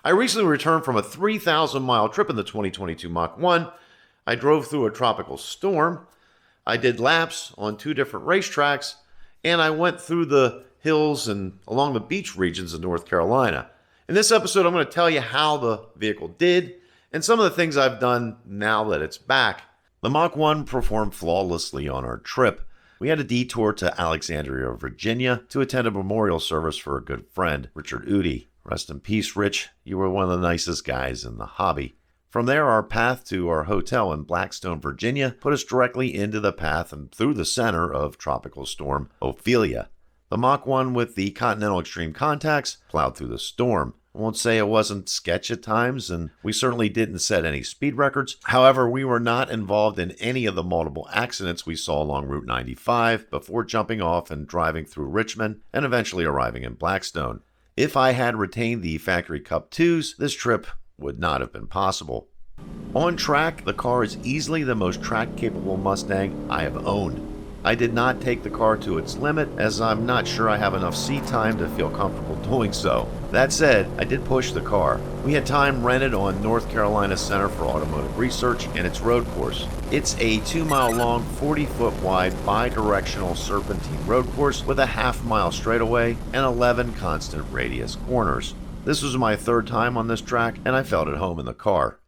I recently returned from a 3,000-mile trip in the 2022 Mach 1. I drove through a tropical storm. I did laps on 2 different racetracks, and I went through the hills and along the beach regions of North Carolina. In this episode, I'm going to tell you how the vehicle did and some of the things I've done now that it's back. The Mach 1 performed flawlessly on our trip. We had a detour to Alexandria, Virginia to attend a memorial service for a good friend, Richard Udy. Rest in peace, Rich. You were one of the nicest guys in the hobby. From there, our path to our hotel in Blackstone, Virginia, put us directly into the path and through the center of Tropical Storm Ophelia. The Mach 1 with the Continental Extreme contacts plowed through the storm. I won't say it wasn't sketch at times, and we certainly didn't set any speed records. However, we were not involved in any of the multiple accidents we saw along Route 95 before jumping off and driving through Richmond and eventually arriving in Blackstone. If I had retained the Factory Cup 2s, this trip would not have been possible. On track, the car is easily the most track-capable Mustang I have owned. I did not take the car to its limit, as I'm not sure I have enough seat time to feel comfortable doing so. That said, I did push the car. We had time rented on North Carolina Center for Automotive Research and its road course. It's a 2-mile long, 40-foot wide, bi-directional serpentine road course with a half-mile straightaway and 11 constant radius corners. This was my 3rd time on this track, and I felt at home in the car.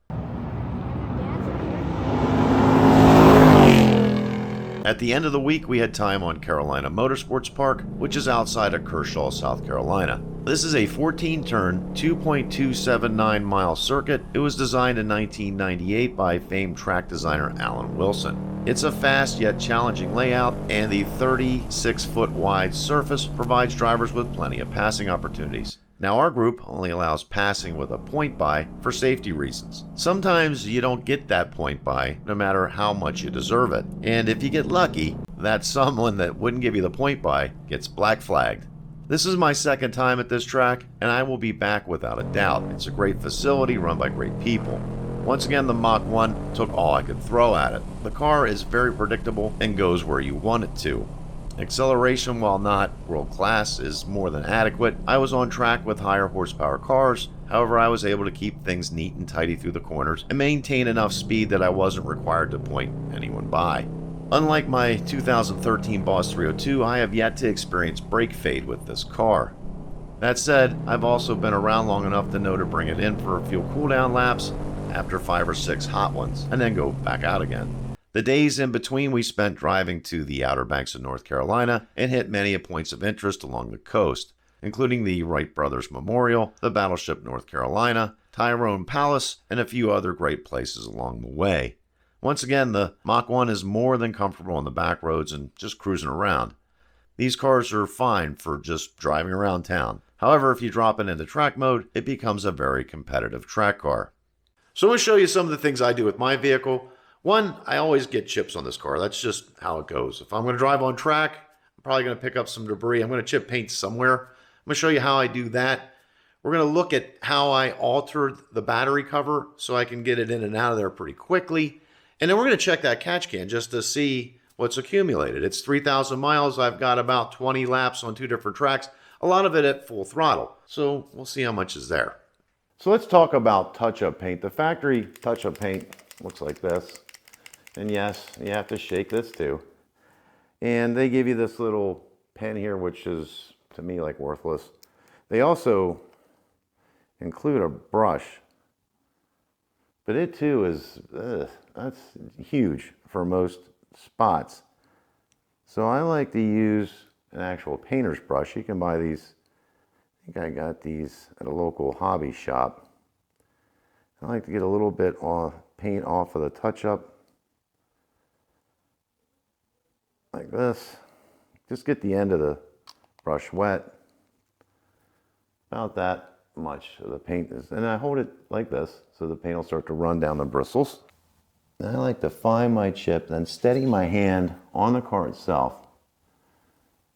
At the end of the week, we had time on Carolina Motorsports Park, which is outside of Kershaw, South Carolina. This is a 14-turn, 2.279-mile circuit. It was designed in 1998 by famed track designer Alan Wilson. It's a fast yet challenging layout, and the 36-foot wide surface provides drivers with plenty of passing opportunities. Now, our group only allows passing with a point buy for safety reasons. Sometimes you don't get that point buy, no matter how much you deserve it. And if you get lucky, that someone that wouldn't give you the point buy gets black flagged. This is my 2nd time at this track, and I will be back without a doubt. It's a great facility run by great people. Once again, the Mach 1 took all I could throw at it. The car is very predictable and goes where you want it to. Acceleration, while not world class, is more than adequate. I was on track with higher horsepower cars. However, I was able to keep things neat and tidy through the corners and maintain enough speed that I wasn't required to point anyone by. Unlike my 2013 Boss 302, I have yet to experience brake fade with this car. That said, I've also been around long enough to know to bring it in for a few cool-down laps after 5 or 6 hot ones, and then go back out again. The days in between we spent driving to the Outer Banks of North Carolina and hit many points of interest along the coast, including the Wright Brothers Memorial, the Battleship North Carolina, Tyrone Palace, and a few other great places along the way. Once again, the Mach 1 is more than comfortable on the back roads and just cruising around. These cars are fine for just driving around town. However, if you drop it into track mode, it becomes a very competitive track car. So I'm going to show you some of the things I do with my vehicle. One, I always get chips on this car. That's just how it goes. If I'm going to drive on track, I'm probably going to pick up some debris. I'm going to chip paint somewhere. I'm going to show you how I do that. We're going to look at how I altered the battery cover so I can get it in and out of there pretty quickly. And then we're going to check that catch can just to see what's accumulated. It's 3,000 miles. I've got about 20 laps on 2 different tracks, a lot of it at full throttle. So we'll see how much is there. So let's talk about touch-up paint. The factory touch-up paint looks like this. And yes, you have to shake this too. And they give you this little pen here, which is, to me, like worthless. They also include a brush. But it too is, that's huge for most spots. So I like to use an actual painter's brush. You can buy these, I think I got these at a local hobby shop. I like to get a little bit of paint off of the touch-up. Like this. Just get the end of the brush wet. About that much of the paint is, and I hold it like this so the paint will start to run down the bristles. And I like to find my chip, then steady my hand on the car itself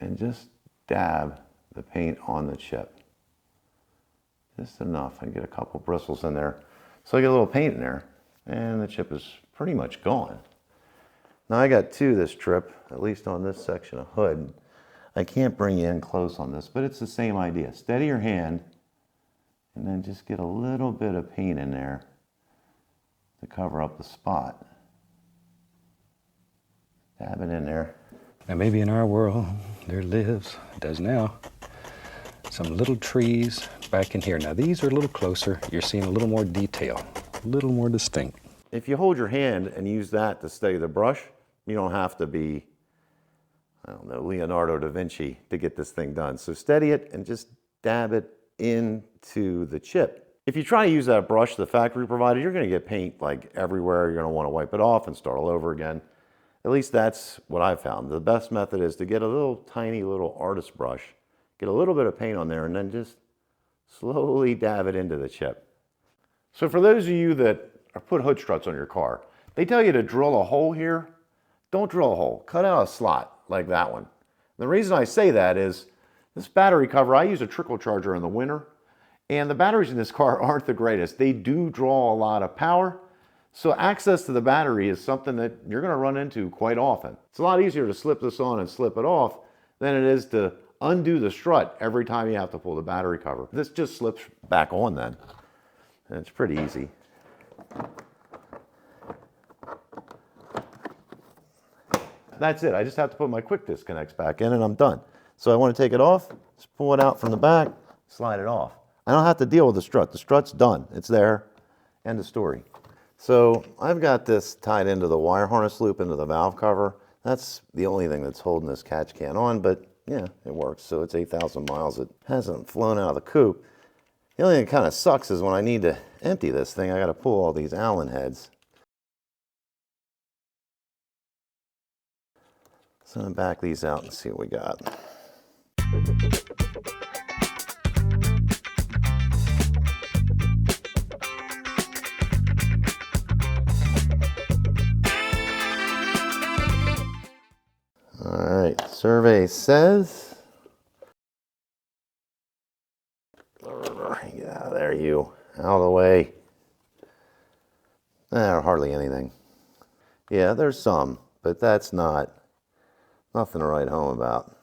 and just dab the paint on the chip. Just enough. I get a couple bristles in there. So I get a little paint in there and the chip is pretty much gone. Now I got 2 this trip, at least on this section of hood. I can't bring you in close on this, but it's the same idea. Steady your hand And then just get a little bit of paint in there to cover up the spot. Dab it in there. Now maybe in our world there lives, does now, some little trees back in here. Now these are a little closer. You're seeing a little more detail, a little more distinct. If you hold your hand and use that to steady the brush, you don't have to be, I don't know, Leonardo da Vinci to get this thing done. So steady it and just dab it into the chip. If you try to use that brush the factory provided, you're going to get paint like everywhere. You're going to want to wipe it off and start all over again. At least that's what I've found. The best method is to get a little tiny little artist brush, get a little bit of paint on there, and then just slowly dab it into the chip. So for those of you that put hood struts on your car, they tell you to drill a hole here. Don't drill a hole. Cut out a slot like that one. The reason I say that is this battery cover, I use a trickle charger in the winter, and the batteries in this car aren't the greatest. They do draw a lot of power. So access to the battery is something that you're going to run into quite often. It's a lot easier to slip this on and slip it off than it is to undo the strut every time you have to pull the battery cover. This just slips back on then, and it's pretty easy. That's it. I just have to put my quick disconnects back in and I'm done. So I want to take it off, just pull it out from the back, slide it off. I don't have to deal with the strut. The strut's done. It's there. End of story. So I've got this tied into the wire harness loop into the valve cover. That's the only thing that's holding this catch can on, but yeah, it works. So it's 8,000 miles. It hasn't flown out of the coop. The only thing that kind of sucks is when I need to empty this thing, I got to pull all these Allen heads. So I'm going to back these out and see what we got. All right, survey says, get out of there, you, out of the way. Hardly anything. Yeah, there's some, but that's nothing to write home about.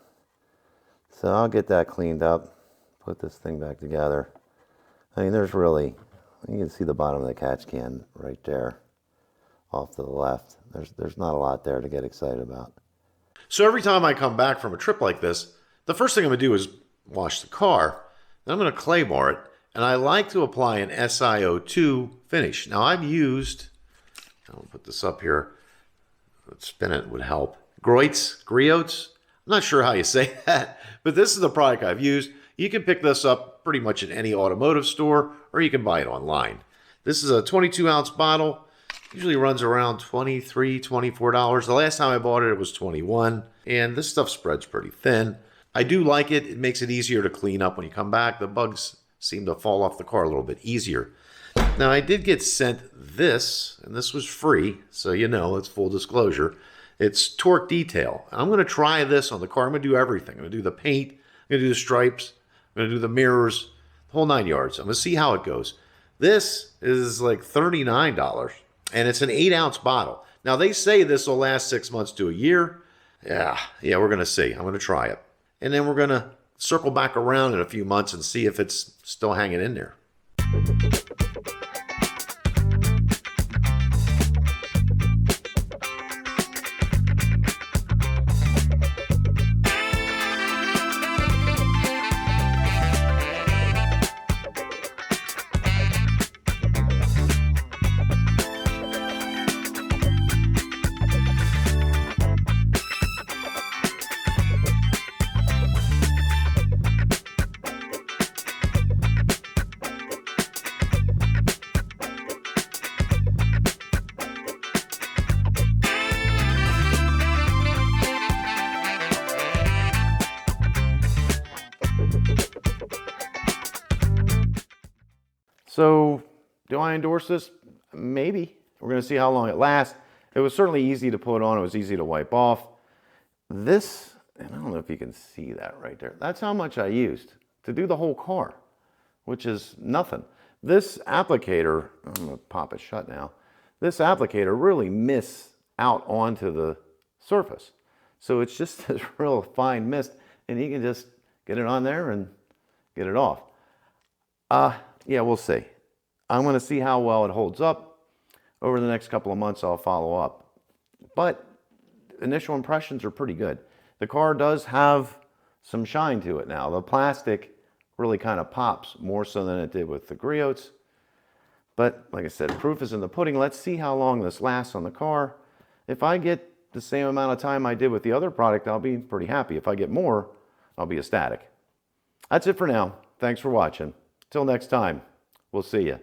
So I'll get that cleaned up, put this thing back together. I mean, there's really, you can see the bottom of the catch can right there off to the left. There's not a lot there to get excited about. So every time I come back from a trip like this, the first thing I'm going to do is wash the car. Then I'm going to claymore it. And I like to apply an SiO2 finish. Now I've used, I'll put this up here, spin it would help. Griots. I'm not sure how you say that, but this is the product I've used. You can pick this up pretty much at any automotive store, or you can buy it online. This is a 22-ounce bottle. Usually runs around $23, $24. The last time I bought it, it was $21. And this stuff spreads pretty thin. I do like it. It makes it easier to clean up when you come back. The bugs seem to fall off the car a little bit easier. Now, I did get sent this, and this was free, so you know, it's full disclosure. It's Torque Detail. I'm going to try this on the car. I'm going to do everything. I'm going to do the paint. I'm going to do the stripes. I'm going to do the mirrors, the whole 9 yards. I'm going to see how it goes. This is like $39. And it's an 8-ounce bottle. Now, they say this will last 6 months to a year. Yeah, we're going to see. I'm going to try it. And then we're going to circle back around in a few months and see if it's still hanging in there. So, do I endorse this? Maybe. We're going to see how long it lasts. It was certainly easy to put on. It was easy to wipe off. This, and I don't know if you can see that right there. That's how much I used to do the whole car, which is nothing. This applicator, I'm going to pop it shut now. This applicator really mist out onto the surface. So it's just this real fine mist, and you can just get it on there and get it off. yeah, we'll see. I'm going to see how well it holds up. Over the next couple of months, I'll follow up. But initial impressions are pretty good. The car does have some shine to it now. The plastic really kind of pops more so than it did with the Griots. But like I said, proof is in the pudding. Let's see how long this lasts on the car. If I get the same amount of time I did with the other product, I'll be pretty happy. If I get more, I'll be ecstatic. That's it for now. Thanks for watching. Till next time, we'll see you.